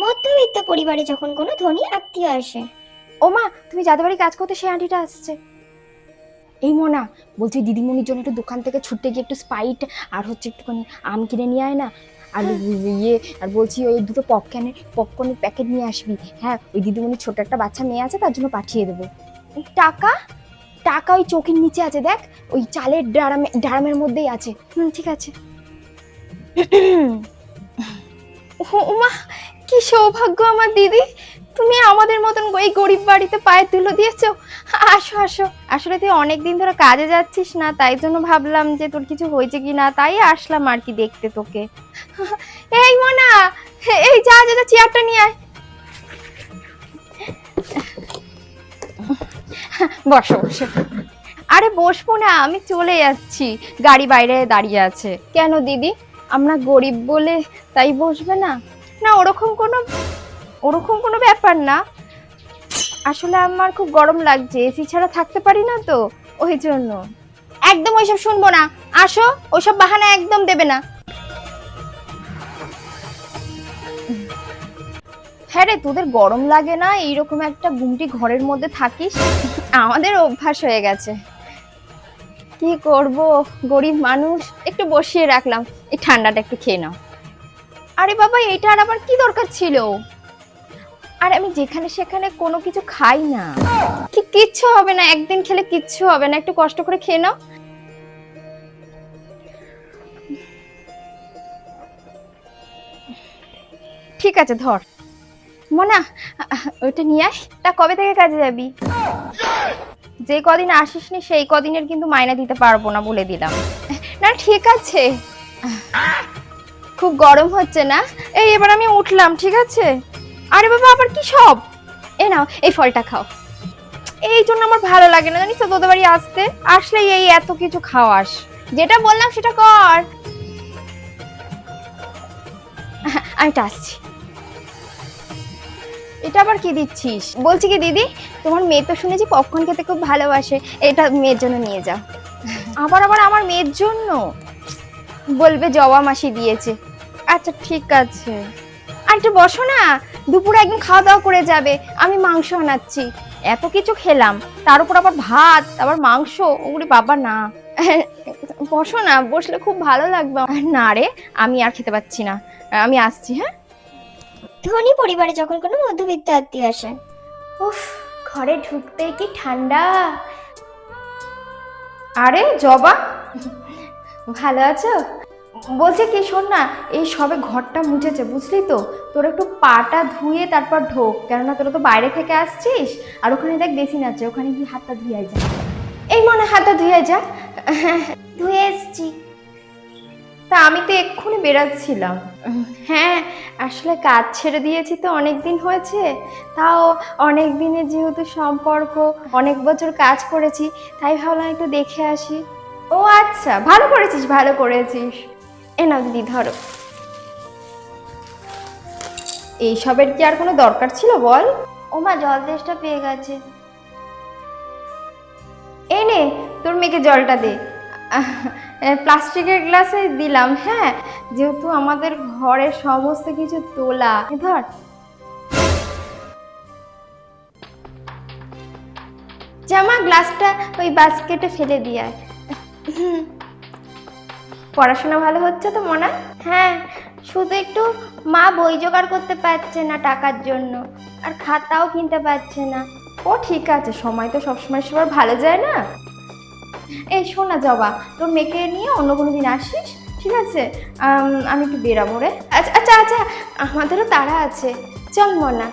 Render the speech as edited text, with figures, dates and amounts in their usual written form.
মধ্যবিত্ত পরিবারে যখন কোনো ধনী আত্মীয় আসে। ও মা, তুমি যাদের বাড়ি কাজ করতে সেই আন্টিটা আসছে। এই মোনা, বলছি দিদিমণির জন্য একটু দোকান থেকে ছুটে গিয়ে একটু স্পাইট আর হচ্ছে একটুখানি আম কিনে নিয়ে আয় না। আর ইয়ে, আর বলছি ওই দুটো পপকর্নের প্যাকেট নিয়ে আসবি। হ্যাঁ, ওই দিদিমণির ছোট একটা বাচ্চা মেয়ে আছে, তার জন্য পাঠিয়ে দেবো। টাকা? টাকা ওই চোখের নিচে আছে, দেখ ওই চালের ড্রামের মধ্যেই আছে। ঠিক আছে। ওমা, কি সৌভাগ্য আমার দিদি, তুমি আমাদের মতন এই গরিব বাড়িতে পায়ে তুলে দিয়েছো। আসো আসো, আসলে তুই অনেকদিন ধরে কাজে যাচ্ছিস না, তাই জন্য ভাবলাম যে তোর কিছু হয়েছে কি না, তাই আসলাম আর কি দেখতে তোকে। এই মোনা, এই যা যা চেয়ারটা নিয়ে আয়। বসো বসো। আরে বসবো না, আমি চলে যাচ্ছি, গাড়ি বাইরে দাঁড়িয়ে আছে। কেন দিদি, আমরা গরিব বলে তাই বসবে না? না, ওরকম কোনো ব্যাপার না, আসলে আমার খুব গরম লাগছে, এসি ছাড়া থাকতে পারি না তো, ওই জন্য। একদম ওইসব শুনবো না, আসো, ওইসব বাহানা একদম দেবে না। হ্যাঁ রে, তোদের গরম লাগে না এইরকম একটা গুমটি ঘরের মধ্যে থাকিস? আমাদের অভ্যাস হয়ে গেছে, কি করব, গরিব মানুষ, একটু বসিয়ে রাখলাম, এই ঠান্ডাটা একটু খেয়ে নাও। আরে বাবা, এইটার আবার কি দরকার ছিল? আর আমি যেখানে সেখানে কোনো কিছু খাই না, কিচ্ছু হবে না, একদিন খেলে কিচ্ছু হবে না, একটু কষ্ট করে খেয়ে নাও। ঠিক আছে, ধর। মোনা, ওইটা নিয়ে আয়। তা কবে থেকে কাজে যাবি? যে কদিন আসিসনি সেই কদিনের কিন্তু মাইনা দিতে পারবো না, বলে দিলাম। না ঠিক আছে। খুব গরম হচ্ছে না? এই এবার আমি উঠলাম, ঠিক আছে? আরে বাবা, আবার কি সব? এ নাও, এই ফলটা খাও। এই জন্য আমার ভালো লাগে না, জানিস তো, তোদের বাড়ি আসলেই এই এত কিছু খাওয়াস। যেটা বললাম সেটা কর। আমি তো আসছি। এটা আবার কি দিচ্ছিস? বলছি কি দিদি, তোমার মেয়ে তো শুনেছি পপকর্ন খেতে খুব ভালোবাসে, এটা মেয়ের জন্য নিয়ে যাও। আবার আমার মেয়ের জন্য? বলবে জবা মাসি দিয়েছে। আচ্ছা ঠিক আছে। আর একটু বসো না, দুপুরে একদম খাওয়া দাওয়া করে যাবে, আমি মাংস আনাচ্ছি। এত কিছু খেলাম, তার উপর আবার ভাত, আবার মাংস, ওরে বাবা না। বসো না, বসলে খুব ভালো লাগবে। না রে, আমি আর খেতে পাচ্ছি না, আমি আসছি। হ্যাঁ, ধনী পরিবারে যখন কোনো মধ্যবিত্ত আত্মীয় আসে। উফ, ঘরে ঢুকতে কি ঠান্ডা। আরে জবা, ভালো আছো? বলছে কি, শোন না, এই সবে ঘরটা মুছেছে বুঝলি তো, তোর একটু পাটা ধুয়ে তারপর ঢোক, কেননা তোরা তো বাইরে থেকে আসছিস, আর ওখানে দেখ বেসিন আছে, ওখানে গিয়ে হাতটা ধুয়ে যা। এই মনে হাতটা ধুয়ে যা। ধুয়ে এসছি। তা আমি তো এক্ষুনি বেরাচ্ছিলাম। হ্যাঁ, আসলে কাজ ছেড়ে দিয়েছি তো অনেক দিন হয়েছে, তাও অনেক দিনের যেহেতু সম্পর্ক, অনেক বছর কাজ করেছি, তাই ভাবলাম একটু দেখে আসি। ও আচ্ছা, ভালো করেছিস ভালো করেছিস। এ নাও দিদি, ধরো। এইসবের কি আর কোনো দরকার ছিল বল? ওমা, জল তেষ্টা পেয়ে গেছে। এই নে, তোর মেয়েকে জলটা দে। প্লাস্টিকের গ্লাসে দিলাম, হ্যাঁ, যেহেতু আমাদের ঘরের সমস্ত কিছু তোলা। ধর। জামা, গ্লাসটা ওই বাস্কেটে ফেলে দিয়ে আয়। পড়াশোনা ভালো হচ্ছে তো মনা? হ্যাঁ, শুধু একটু মা বই জোগাড় করতে পারছে না টাকার জন্য, আর খাতাও কিনতে পারছে না। ও ঠিক আছে, সময় তো সবসময় সবার ভালো যায় না। এই শোনা জবা, তোর মেয়েকে নিয়ে অন্য কোনো দিন আসিস, ঠিক আছে? আমি একটু বেরাবো রে। আচ্ছা আচ্ছা আচ্ছা, আমাদেরও তাড়া আছে, চল মনা।